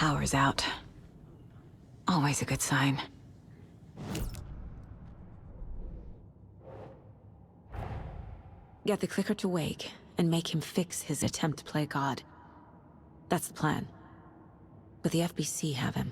power's out. Always a good sign. Get the clicker to wake, and make him fix his attempt to play God. That's the plan. But the FBC have him.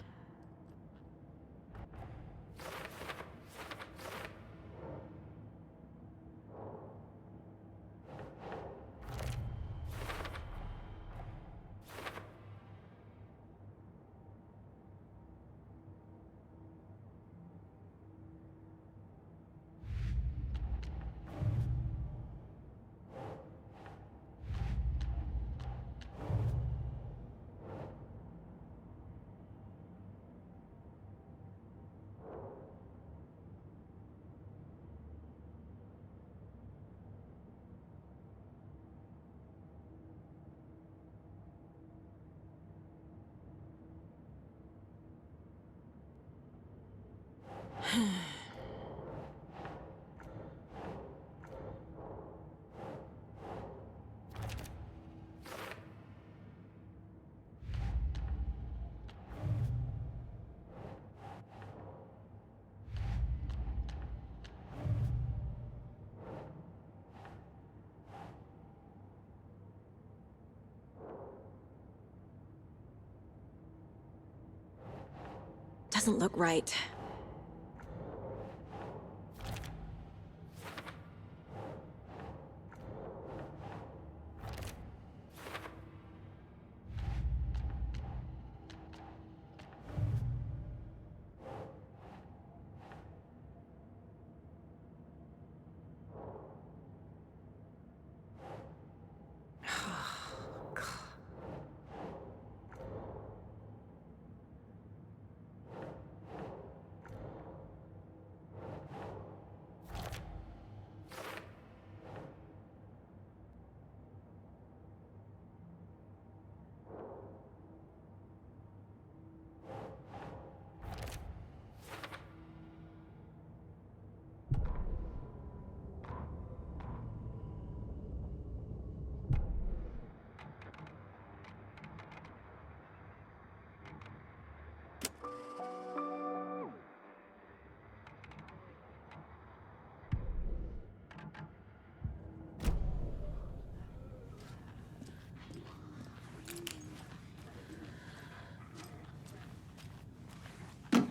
Doesn't look right.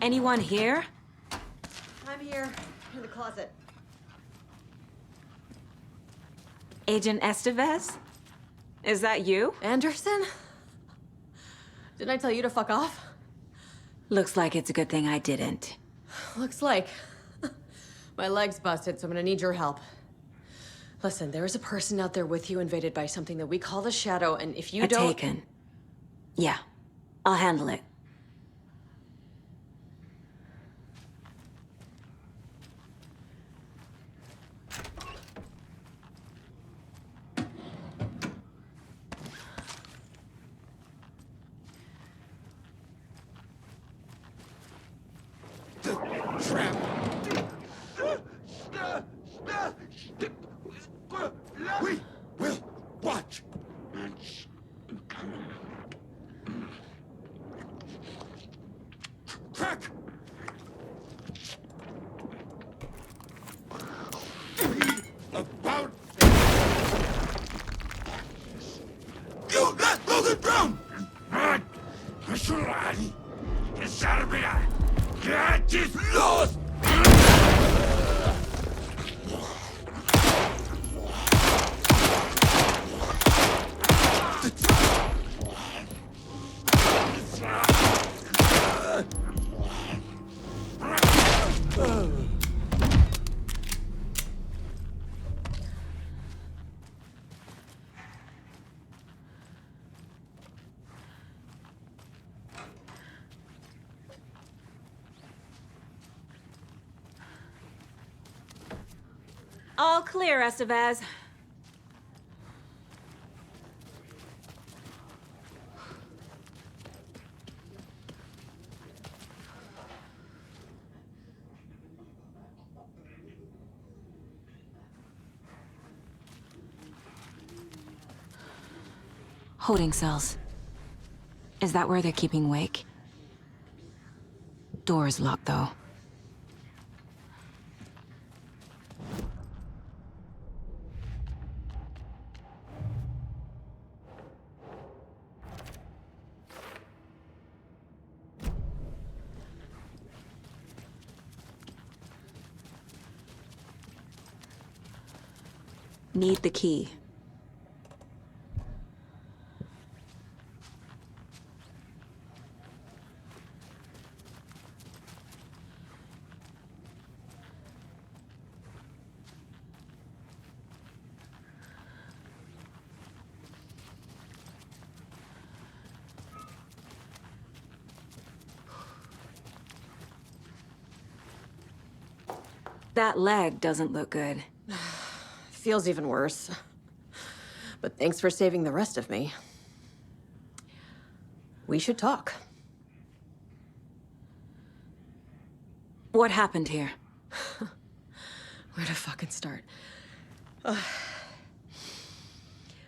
Anyone here? I'm here, in the closet. Agent Estevez? Is that you? Anderson? Didn't I tell you to fuck off? Looks like it's a good thing I didn't. Looks like. My leg's busted, so I'm gonna need your help. Listen, there is a person out there with you invaded by something that we call the Shadow, and if you don't... Taken. Yeah, I'll handle it. We will watch. Crack. About you let Logan down. Mashurani, Serbia, get is lost. All clear, Estevez. Holding cells. Is that where they're keeping Wake? Door's locked, though. Need the key. That leg doesn't look good. Feels even worse. But thanks for saving the rest of me. We should talk. What happened here? Where to fucking start?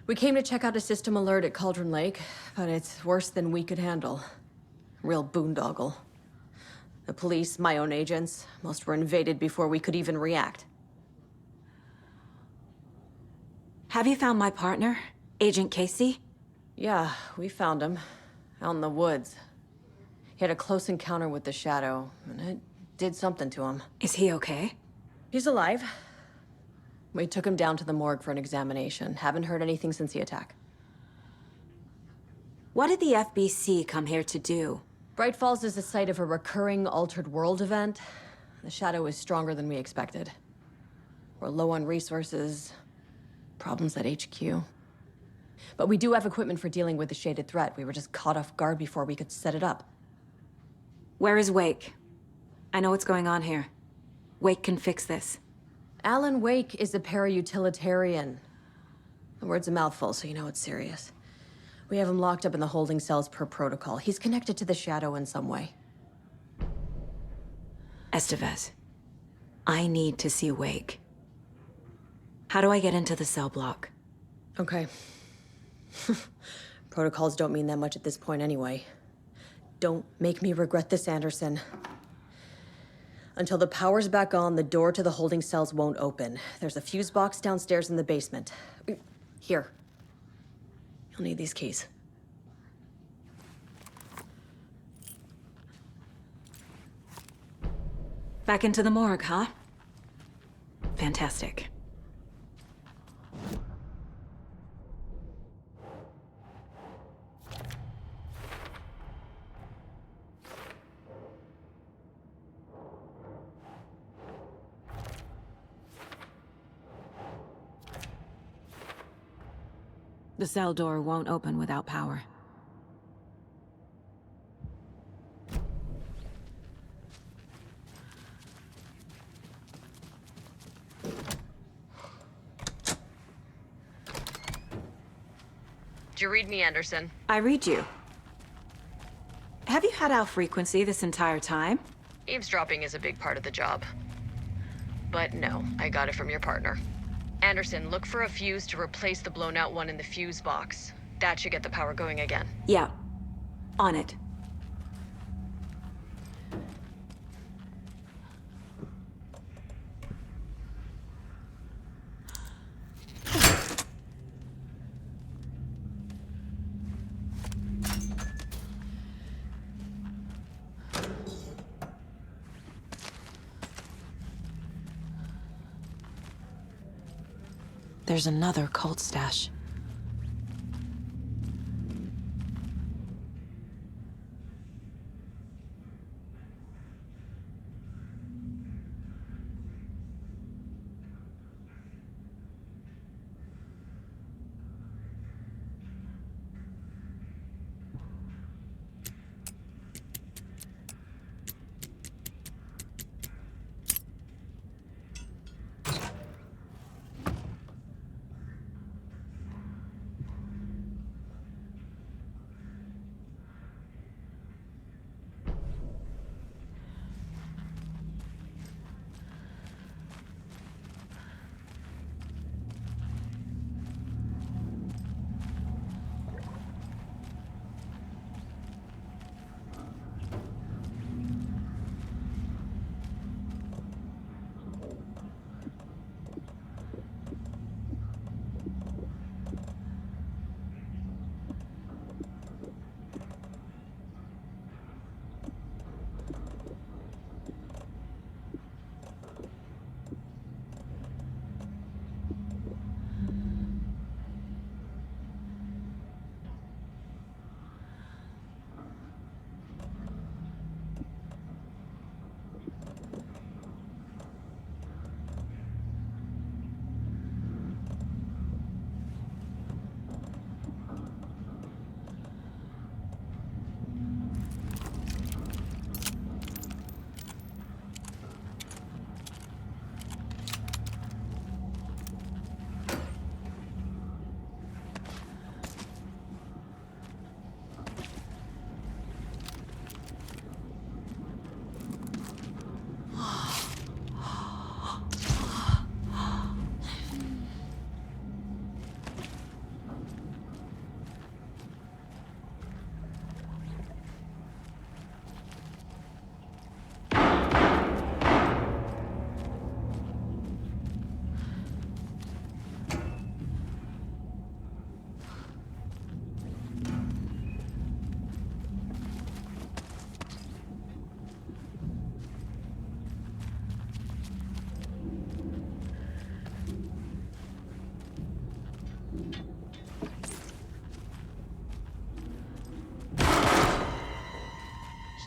We came to check out a system alert at Cauldron Lake, but it's worse than we could handle. Real boondoggle. The police, my own agents, most were invaded before we could even react. Have you found my partner, Agent Casey? Yeah, we found him. Out in the woods. He had a close encounter with the Shadow, and it did something to him. Is he okay? He's alive. We took him down to the morgue for an examination. Haven't heard anything since the attack. What did the FBC come here to do? Braight-Fall's is the site of a recurring Altered World event. The Shadow is stronger than we expected. We're low on resources, problems at HQ. But we do have equipment for dealing with the shaded threat. We were just caught off guard before we could set it up. Where is Wake? I know what's going on here. Wake can fix this. Alan Wake is a para-utilitarian. The word's a mouthful, so you know it's serious. We have him locked up in the holding cells per protocol. He's connected to the Shadow in some way. Estevez, I need to see Wake. How do I get into the cell block? Okay. Protocols don't mean that much at this point anyway. Don't make me regret this, Anderson. Until the power's back on, the door to the holding cells won't open. There's a fuse box downstairs in the basement. Here. You'll need these keys. Back into the morgue, huh? Fantastic. The cell door won't open without power. Do you read me, Anderson? I read you. Have you had our frequency this entire time? Eavesdropping is a big part of the job. But no, I got it from your partner. Anderson, look for a fuse to replace the blown out one in the fuse box. That should get the power going again. Yeah. On it. There's another cult stash.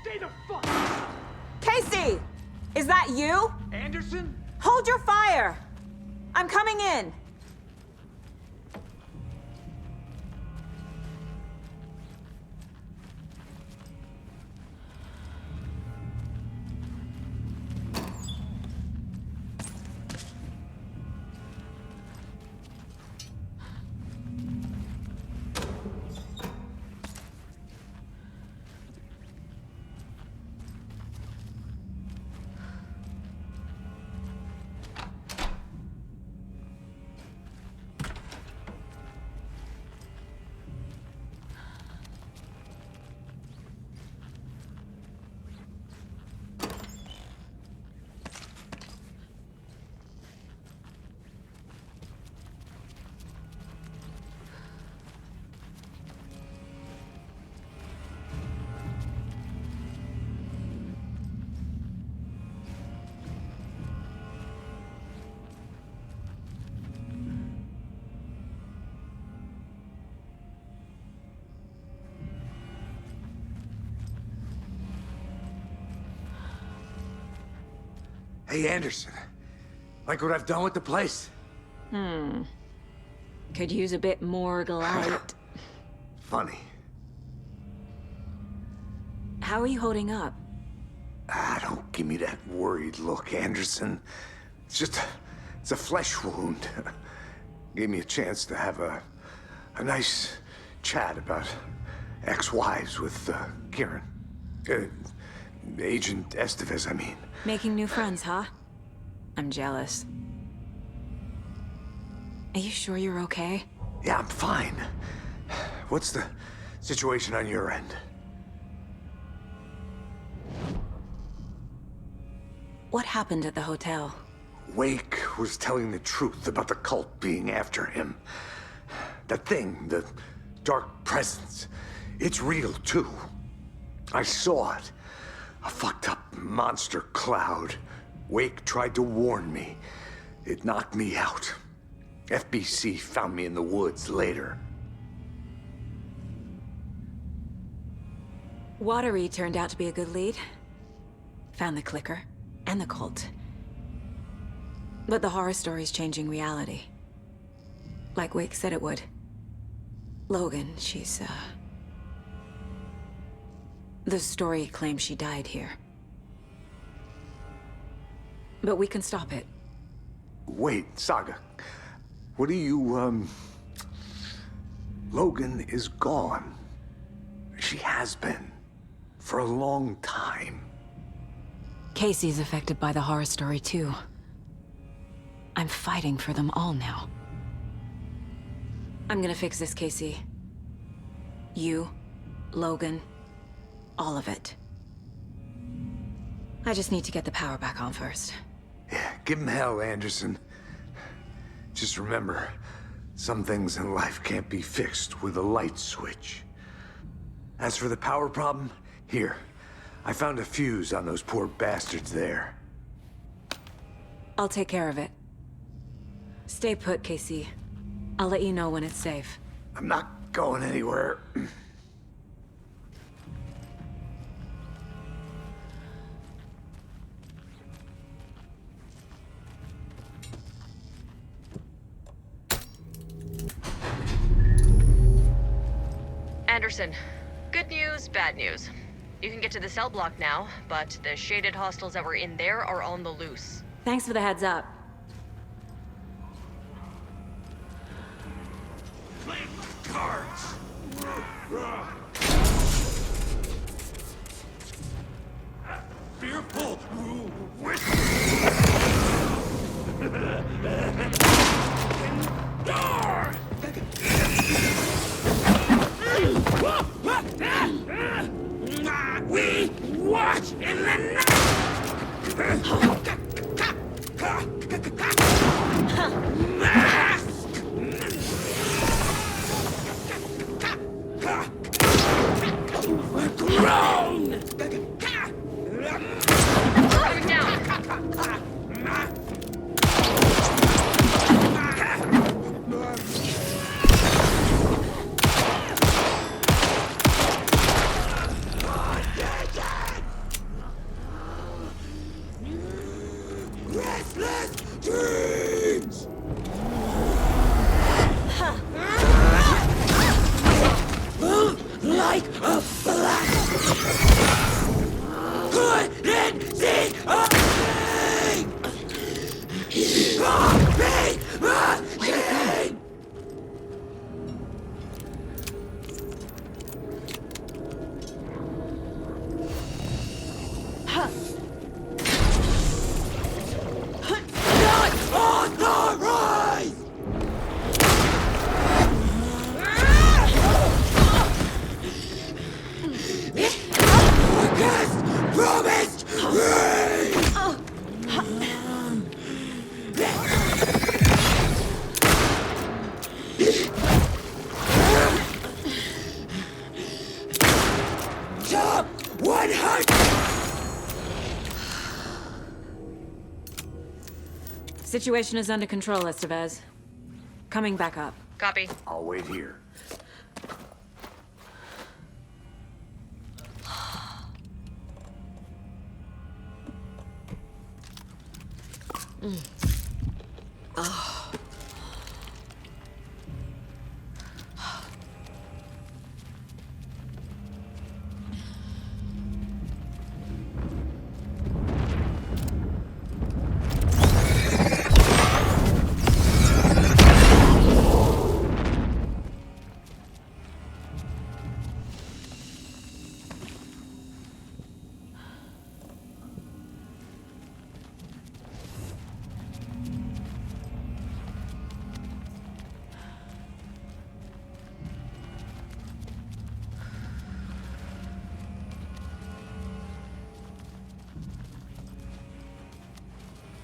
Stay the fuck. Casey! Is that you? Anderson? Hold your fire! I'm coming in! Hey, Anderson. Like what I've done with the place? Could use a bit more light. Funny. How are you holding up? Don't give me that worried look, Anderson. It's a flesh wound. Gave me a chance to have a nice chat about ex-wives with Kieran. Agent Estevez, I mean. Making new friends, huh? I'm jealous. Are you sure you're okay? Yeah, I'm fine. What's the situation on your end? What happened at the hotel? Wake was telling the truth about the cult being after him. That thing, the dark presence, it's real too. I saw it. A fucked up monster cloud. Wake tried to warn me. It knocked me out. FBC found me in the woods later. Watery turned out to be a good lead. Found the clicker and the cult. But the horror story's changing reality. Like Wake said it would. Logan, she's, the story claims she died here. But we can stop it. Wait, Saga. What do you, Logan is gone. She has been. For a long time. Casey's affected by the horror story too. I'm fighting for them all now. I'm gonna fix this, Casey. You, Logan, all of it. I just need to get the power back on first. Yeah, give him hell, Anderson. Just remember, some things in life can't be fixed with a light switch. As for the power problem, here. I found a fuse on those poor bastards there. I'll take care of it. Stay put, Casey. I'll let you know when it's safe. I'm not going anywhere. Anderson, good news, bad news. You can get to the cell block now, but the shaded hostiles that were in there are on the loose. Thanks for the heads up. Play cards. Fearful We watch in the night. Mask. Grown. Coming down. Situation is under control, Estevez. Coming back up. Copy. I'll wait here.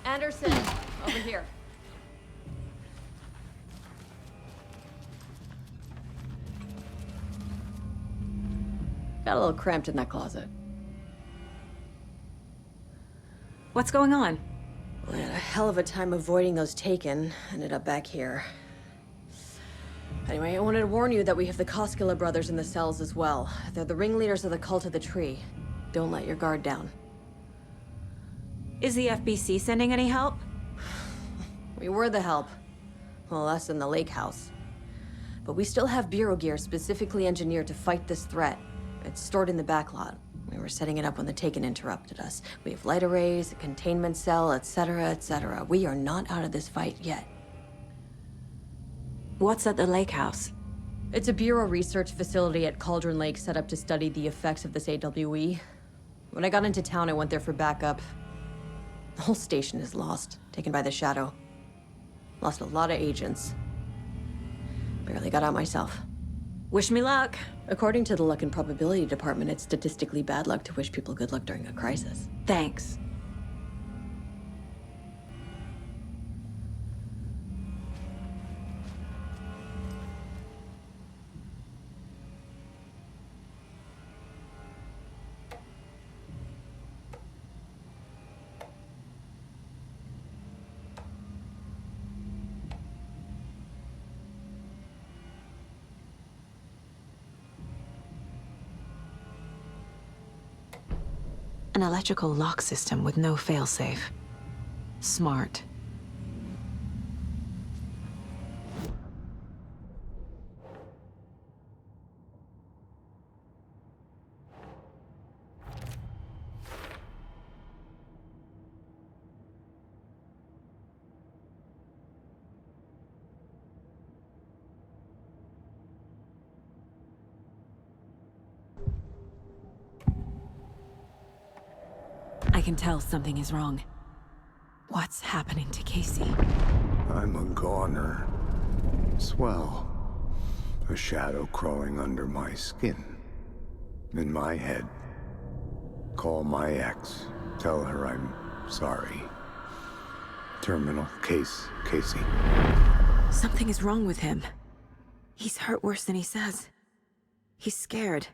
Anderson, over here. Got a little cramped in that closet. What's going on? We had a hell of a time avoiding those taken. Ended up back here. Anyway, I wanted to warn you that we have the Koskela brothers in the cells as well. They're the ringleaders of the Cult of the Tree. Don't let your guard down. Is the FBC sending any help? We were the help. Well, us in the lake house. But we still have Bureau gear specifically engineered to fight this threat. It's stored in the backlot. We were setting it up when the Taken interrupted us. We have light arrays, a containment cell, etc., etc. We are not out of this fight yet. What's at the lake house? It's a Bureau research facility at Cauldron Lake set up to study the effects of this AWE. When I got into town, I went there for backup. The whole station is lost, taken by the Shadow. Lost a lot of agents. Barely got out myself. Wish me luck. According to the Luck and Probability Department, it's statistically bad luck to wish people good luck during a crisis. Thanks. An electrical lock system with no failsafe. Smart. I can tell something is wrong. What's happening to Casey? I'm a goner. Swell. A shadow crawling under my skin. In my head. Call my ex. Tell her I'm sorry. Terminal case, Casey. Something is wrong with him. He's hurt worse than he says. He's scared.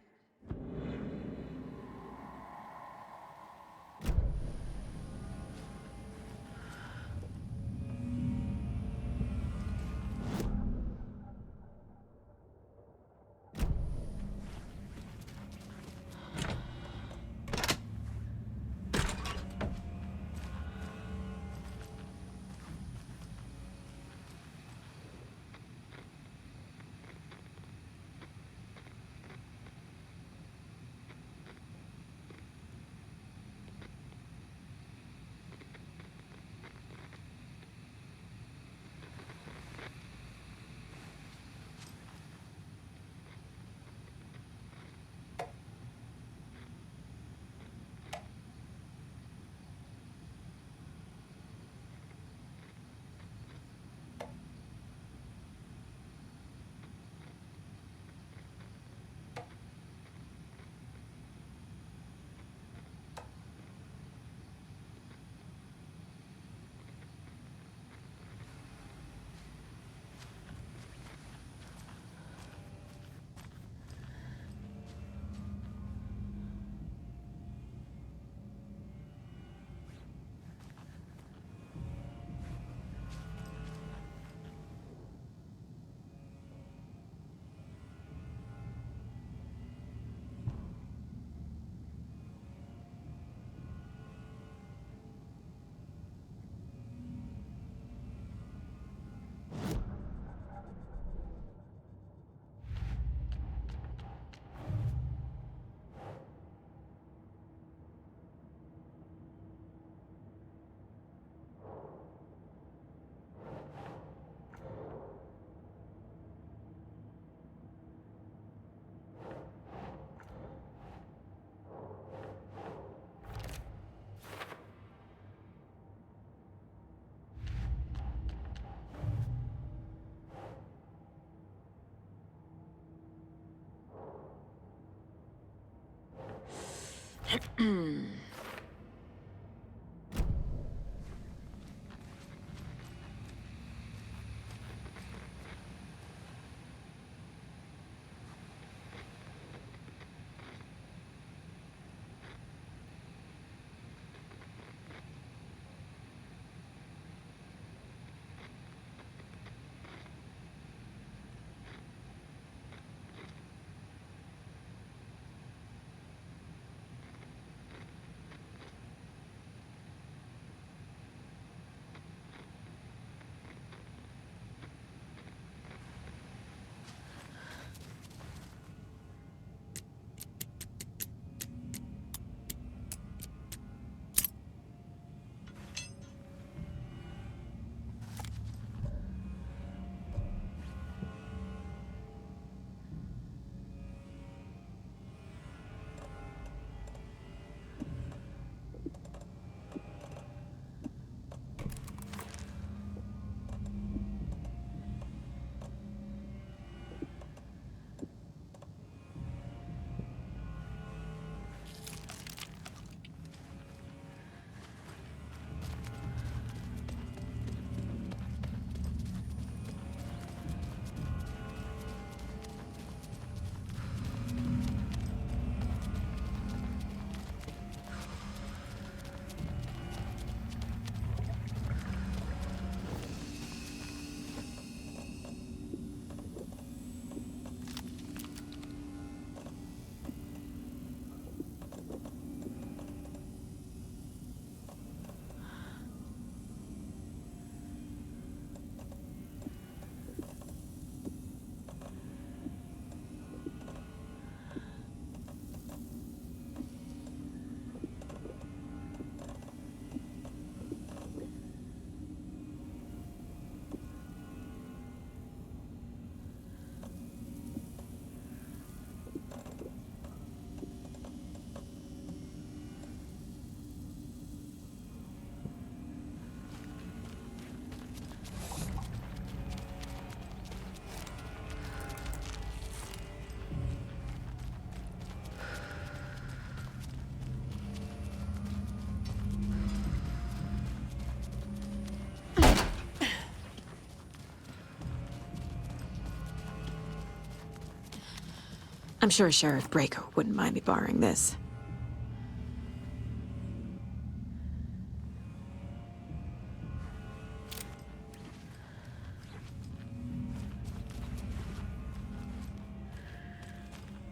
I'm sure Sheriff Breaker wouldn't mind me borrowing this.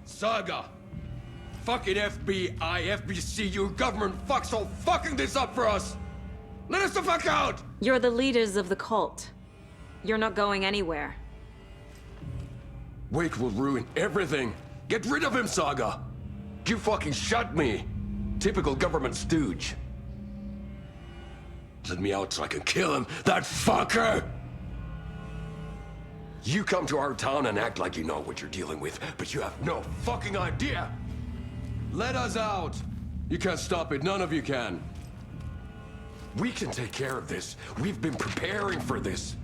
Saga! Fucking FBI, FBC, your government fucks all fucking this up for us! Let us the fuck out! You're the leaders of the cult. You're not going anywhere. Wake will ruin everything. Get rid of him, Saga! You fucking shot me! Typical government stooge. Let me out so I can kill him, that fucker! You come to our town and act like you know what you're dealing with, but you have no fucking idea! Let us out! You can't stop it, none of you can. We can take care of this. We've been preparing for this.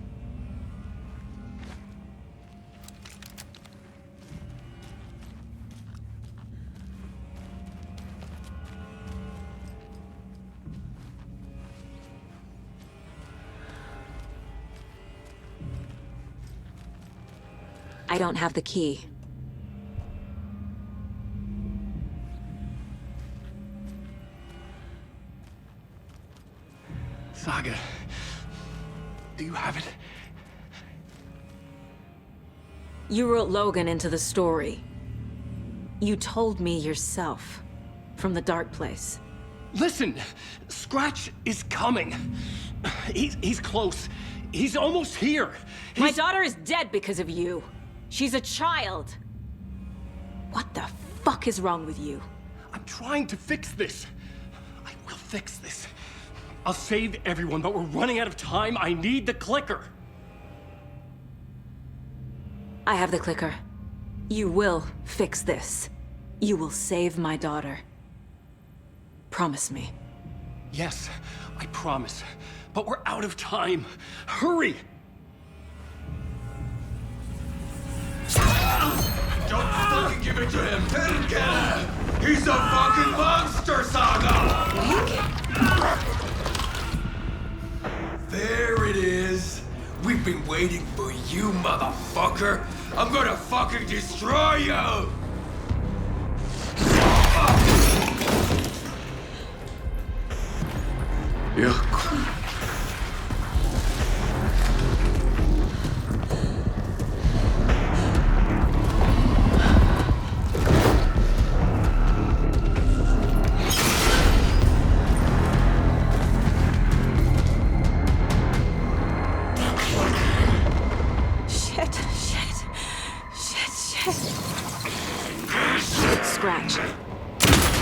I don't have the key. Saga, do you have it? You wrote Logan into the story. You told me yourself. From the dark place. Listen, Scratch is coming. He's close. He's almost here. My daughter is dead because of you. She's a child. What the fuck is wrong with you? I'm trying to fix this. I will fix this. I'll save everyone, but we're running out of time. I need the clicker. I have the clicker. You will fix this. You will save my daughter. Promise me. Yes, I promise. But we're out of time. Hurry! Don't fucking give it to him! Let him get him! He's a fucking monster, Saga! There it is. We've been waiting for you, motherfucker. I'm gonna fucking destroy you! Yuck. Scratch.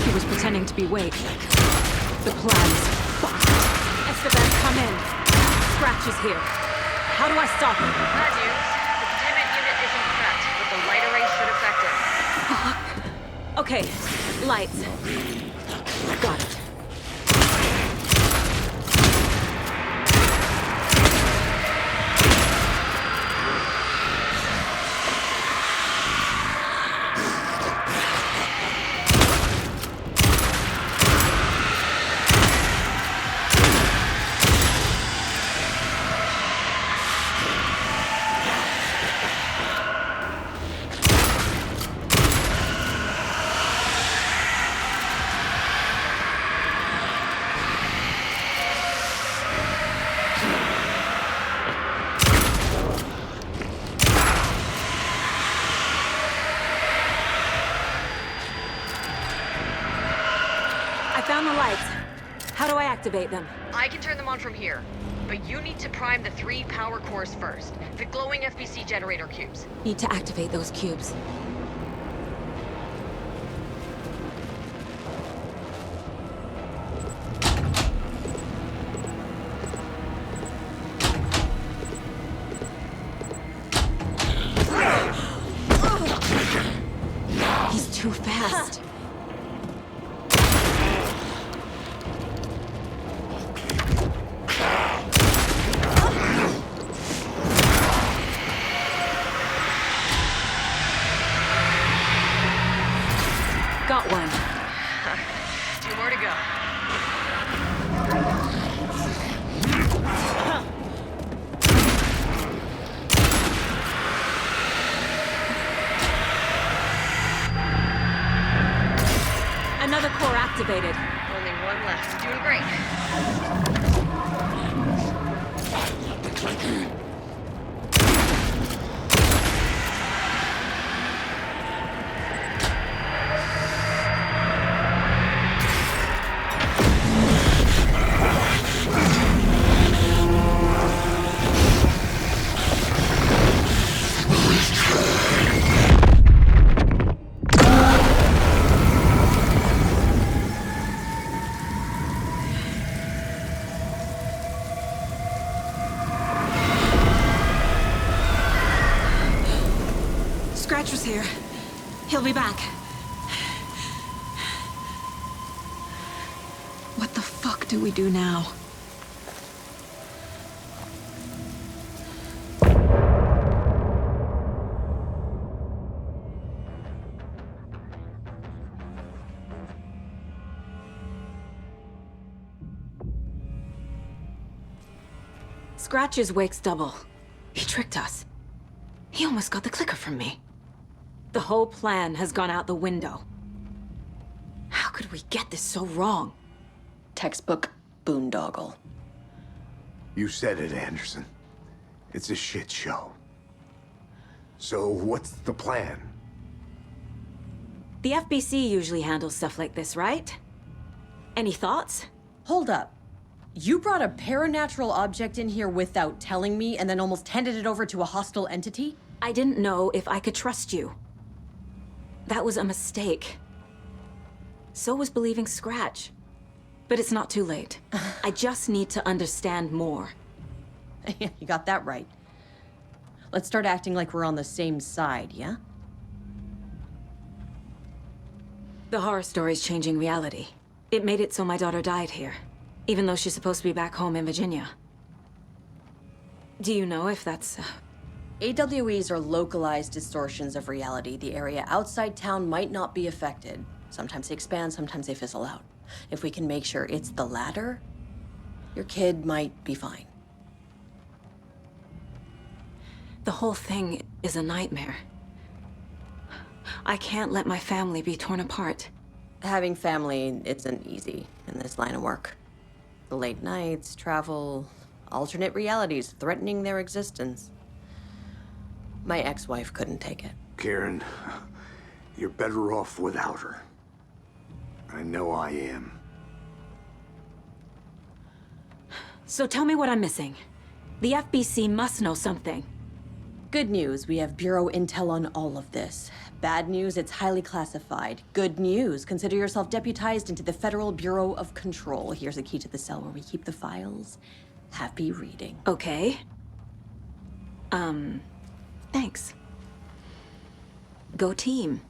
He was pretending to be Wake. The plan's fucked. Esteban, come in. Scratch is here. How do I stop him? Bad news. The containment unit isn't prepped, but the light array should affect it. Okay, lights. Got it. Found the lights. How do I activate them? I can turn them on from here, but you need to prime the 3 power cores first. The glowing FBC generator cubes. Need to activate those cubes. He's too fast. Got one. 2 more to go. Another core activated. Only 1 left. Doing great. Scratch was here. He'll be back. What the fuck do we do now? Scratch is Wake's double. He tricked us. He almost got the clicker from me. The whole plan has gone out the window. How could we get this so wrong? Textbook boondoggle. You said it, Anderson. It's a shit show. So what's the plan? The FBC usually handles stuff like this, right? Any thoughts? Hold up. You brought a paranatural object in here without telling me and then almost handed it over to a hostile entity? I didn't know if I could trust you. That was a mistake. So was believing Scratch. But it's not too late. I just need to understand more. You got that right. Let's start acting like we're on the same side, yeah? The horror story's changing reality. It made it so my daughter died here, even though she's supposed to be back home in Virginia. Do you know if that's... AWEs are localized distortions of reality. The area outside town might not be affected. Sometimes they expand, sometimes they fizzle out. If we can make sure it's the latter, your kid might be fine. The whole thing is a nightmare. I can't let my family be torn apart. Having family isn't easy in this line of work. The late nights, travel, alternate realities threatening their existence. My ex-wife couldn't take it. Karen, you're better off without her. I know I am. So tell me what I'm missing. The FBC must know something. Good news, we have Bureau intel on all of this. Bad news, it's highly classified. Good news, consider yourself deputized into the Federal Bureau of Control. Here's a key to the cell where we keep the files. Happy reading. Okay. Thanks. Go team.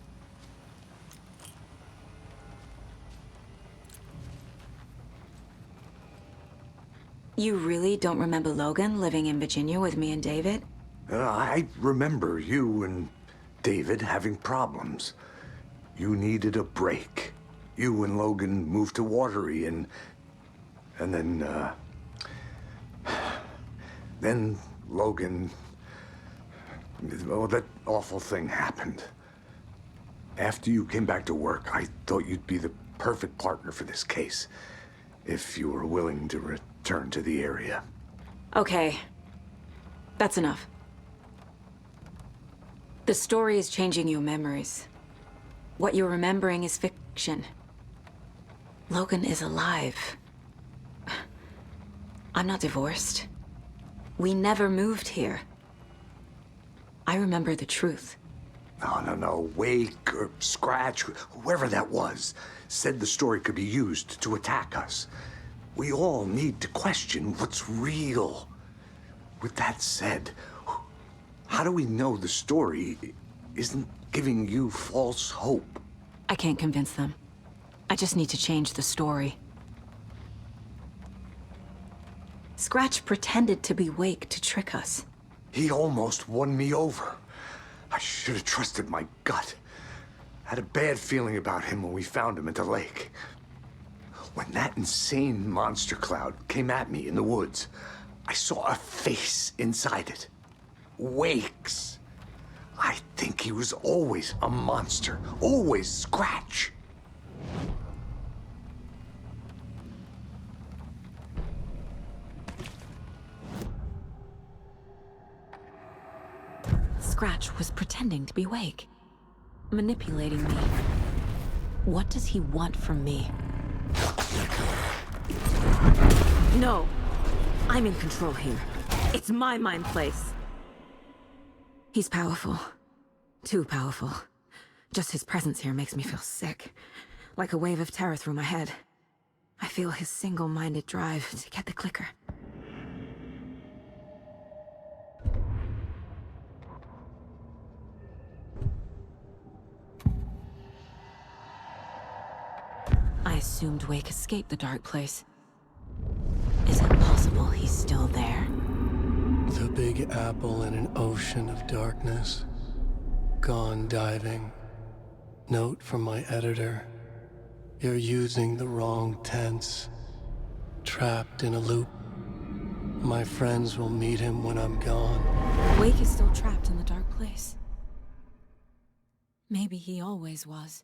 You really don't remember Logan living in Virginia with me and David? I remember you and David having problems. You needed a break. You and Logan moved to Watery and then Logan, well, that awful thing happened. After you came back to work, I thought you'd be the perfect partner for this case, if you were willing to return to the area. Okay. That's enough. The story is changing your memories. What you're remembering is fiction. Logan is alive. I'm not divorced. We never moved here. I remember the truth. No. Wake or Scratch, whoever that was, said the story could be used to attack us. We all need to question what's real. With that said, how do we know the story isn't giving you false hope? I can't convince them. I just need to change the story. Scratch pretended to be Wake to trick us. He almost won me over. I should have trusted my gut. Had a bad feeling about him when we found him at the lake. When that insane monster cloud came at me in the woods, I saw a face inside it. Wake's. I think he was always a monster. Always Scratch. Scratch was pretending to be Wake. Manipulating me. What does he want from me? No. I'm in control here. It's my mind place. He's powerful. Too powerful. Just his presence here makes me feel sick. Like a wave of terror through my head. I feel his single-minded drive to get the clicker. I assumed Wake escaped the dark place. Is it possible he's still there? The Big Apple in an ocean of darkness. Gone diving. Note from my editor. You're using the wrong tense. Trapped in a loop. My friends will meet him when I'm gone. Wake is still trapped in the dark place. Maybe he always was.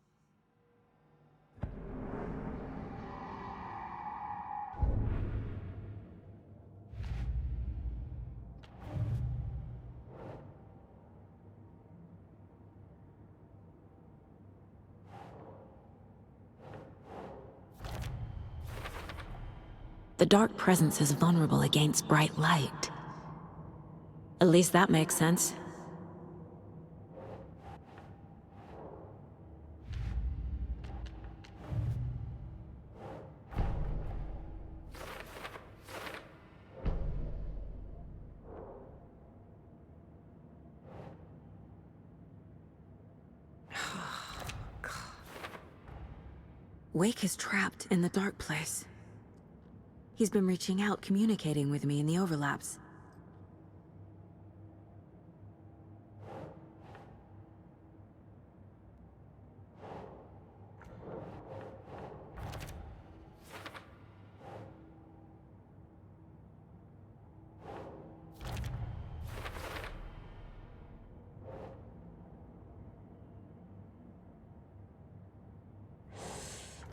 The dark presence is vulnerable against bright light. At least that makes sense. Wake is trapped in the dark place. He's been reaching out, communicating with me in the overlaps.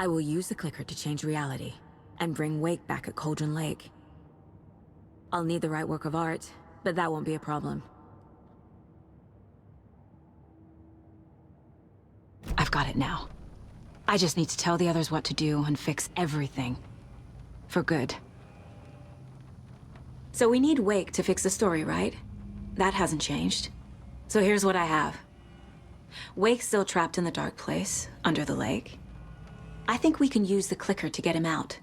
I will use the clicker to change reality and bring Wake back at Cauldron Lake. I'll need the right work of art, but that won't be a problem. I've got it now. I just need to tell the others what to do and fix everything. For good. So we need Wake to fix the story, right? That hasn't changed. So here's what I have. Wake's still trapped in the dark place, under the lake. I think we can use the clicker to get him out.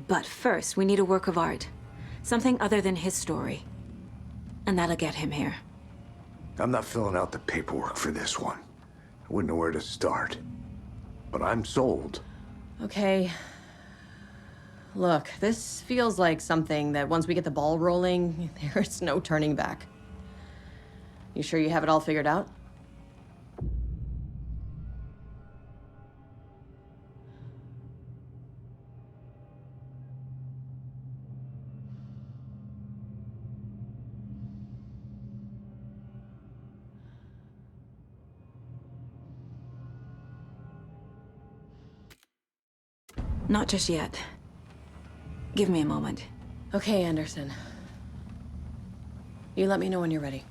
But first, we need a work of art. Something other than his story. And that'll get him here. I'm not filling out the paperwork for this one. I wouldn't know where to start. But I'm sold. Okay. Look, this feels like something that once we get the ball rolling, there's no turning back. You sure you have it all figured out? Not just yet. Give me a moment. Okay, Anderson. You let me know when you're ready.